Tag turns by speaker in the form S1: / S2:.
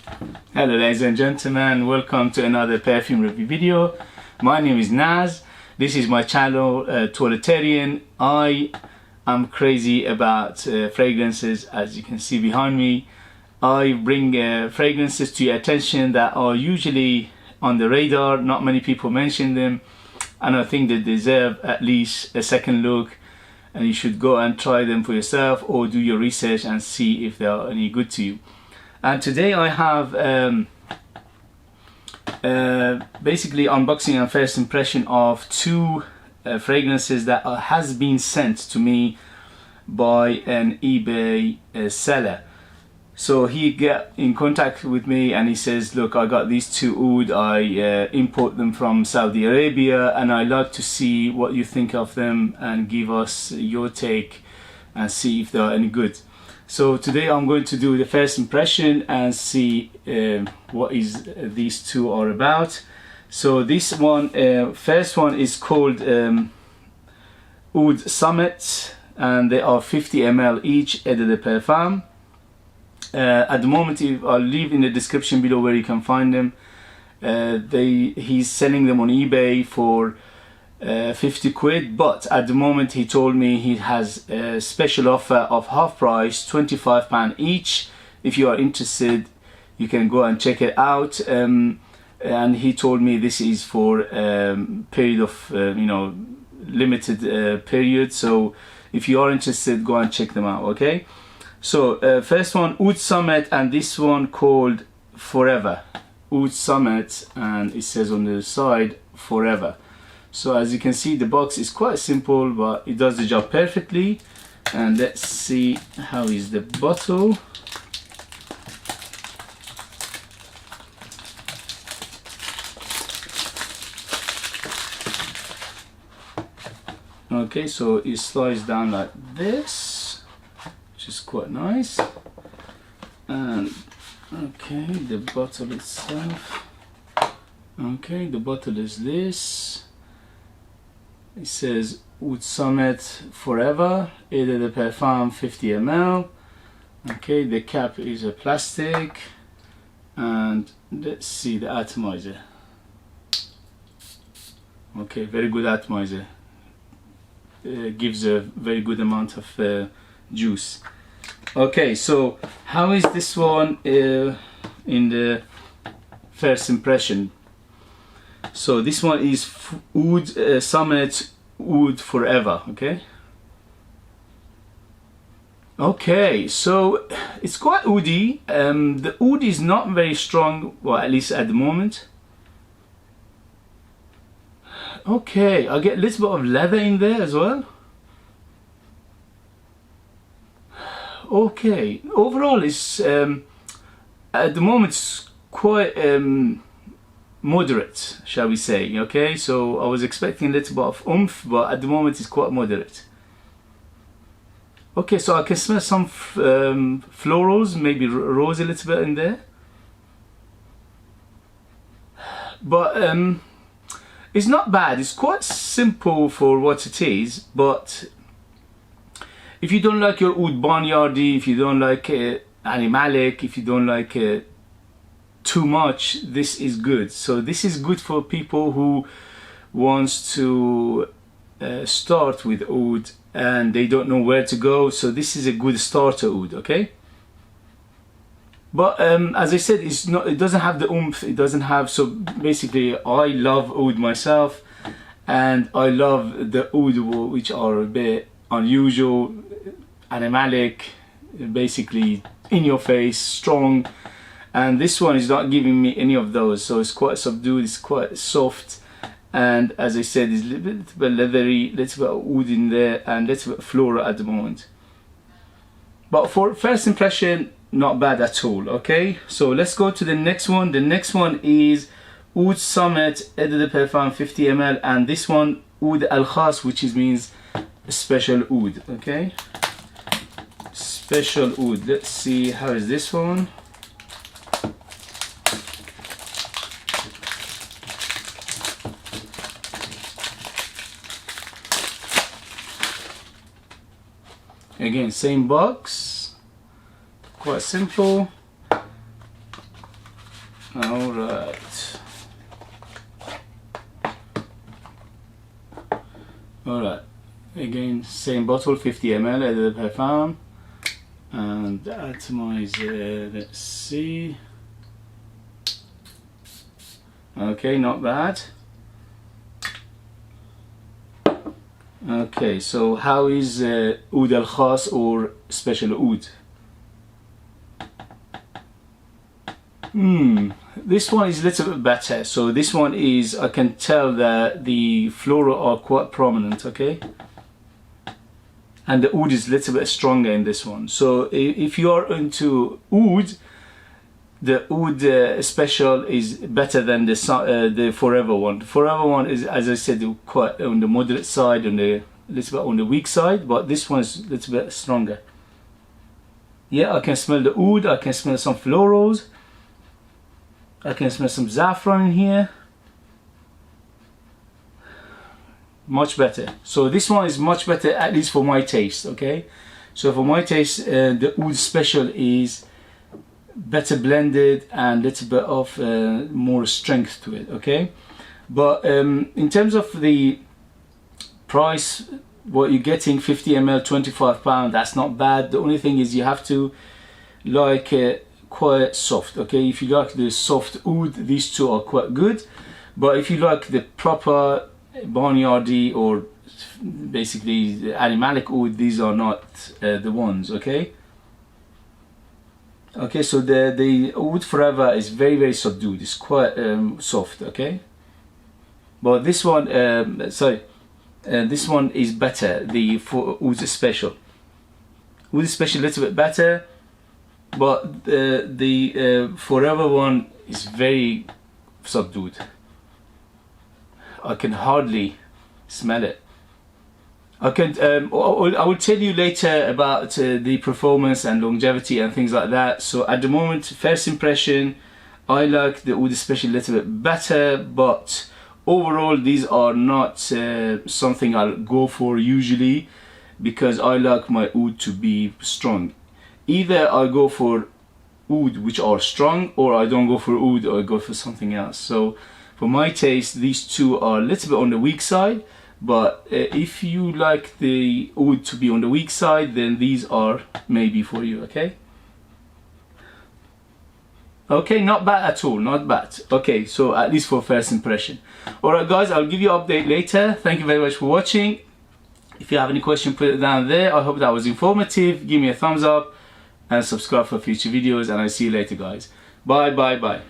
S1: Hello ladies and gentlemen, welcome to another perfume review video. My name is Naz. This is my channel, Toiletterian. I am crazy about fragrances, as you can see behind me. I bring fragrances to your attention that are usually on the radar, not many people mention them, and I think they deserve at least a second look, and you should go and try them for yourself or do your research and see if they are any good to you. And today I have basically unboxing and first impression of two fragrances that has been sent to me by an eBay seller. So he got in contact with me and he says, look, I got these two oud, I import them from Saudi Arabia, and I like to see what you think of them and give us your take and see if they are any good. So today I'm going to do the first impression and see what these two are about. So this one, first one is called Oud Summit, and they are 50 ml each, Eau de Perfume. At the moment, I'll leave in the description below where you can find them. He's selling them on eBay for 50 quid, but at the moment he told me he has a special offer of half price, £25 each. If you are interested, you can go and check it out. And he told me this is for period of limited period, so if you are interested, go and check them out. Okay, so first one, Oud Summit, and this one called Forever. Oud Summit, and it says on the side Forever. So as you can see, the box is quite simple, but it does the job perfectly. And let's see how is the bottle. Okay, so it slides down like this, which is quite nice. And okay, the bottle itself. Okay, the bottle is this. It says Oud Summit Forever, Eau de Perfume 50 ml. Okay, the cap is a plastic, and let's see the atomizer. Okay, very good atomizer. Gives a very good amount of juice. Okay, so how is this one in the first impression? So this one is Oud Summit Oud Forever. Okay, so it's quite oudy. The oud is not very strong, well, at least at the moment. Okay, I get a little bit of leather in there as well. Okay, overall it's at the moment it's quite moderate, shall we say. Okay, so I was expecting a little bit of oomph, but at the moment it's quite moderate. Okay, so I can smell some florals, maybe rose a little bit in there, but it's not bad. It's quite simple for what it is, but if you don't like your oud barnyardy, if you don't like animalic, if you don't like too much, this is good. So this is good for people who wants to start with oud and they don't know where to go. So this is a good starter oud. Okay, but as I said, it doesn't have the oomph, it doesn't have, so basically I love oud myself, and I love the oud which are a bit unusual, animalic, basically in your face, strong. And this one is not giving me any of those, so it's quite subdued, it's quite soft, and as I said, it's a little bit leathery, little bit of oud in there, and little bit of floral at the moment. But for first impression, not bad at all. Okay, so let's go to the next one. The next one is Oud Summit Eau de Perfume 50 ml, and this one Oud Al Khas, which means special oud. Okay, special oud. Let's see how is this one. Again, same box, quite simple. Alright. Alright. Again, same bottle, 50 ml of the Perfume. And atomize, let's see. Okay, not bad. Okay, so how is Oud al Khas or special Oud? This one is a little bit better. So this one is, I can tell that the floral are quite prominent, okay? And the oud is a little bit stronger in this one. So if you are into oud, the oud special is better than the forever one. The forever one is, as I said, quite on the moderate side, on the little bit on the weak side, but this one is a little bit stronger. Yeah, I can smell the oud, I can smell some florals, I can smell some saffron in here. Much better. So this one is much better, at least for my taste, okay? So for my taste, the oud special is better blended and a little bit of more strength to it, okay? But in terms of the price, what you're getting, 50 ml, £25, that's not bad. The only thing is you have to like quite soft, okay? If you like the soft oud, these two are quite good. But if you like the proper barnyardy or basically the animalic oud, these are not the ones, okay? Okay, so the oud forever is very, very subdued. It's quite soft, okay? But this one, this one is better, the oud special. Oud special a little bit better, but the forever one is very subdued. I can hardly smell it. I will tell you later about the performance and longevity and things like that. So at the moment, first impression, I like the oud special a little bit better, but overall these are not something I'll go for usually, because I like my oud to be strong. Either I go for oud which are strong, or I don't go for oud, or I go for something else. So for my taste, these two are a little bit on the weak side, but if you like the oud to be on the weak side, then these are maybe for you, okay? Okay, not bad at all, not bad. Okay, so at least for first impression. Alright guys, I'll give you an update later. Thank you very much for watching. If you have any question, put it down there. I hope that was informative. Give me a thumbs up and subscribe for future videos, and I'll see you later guys. Bye bye bye.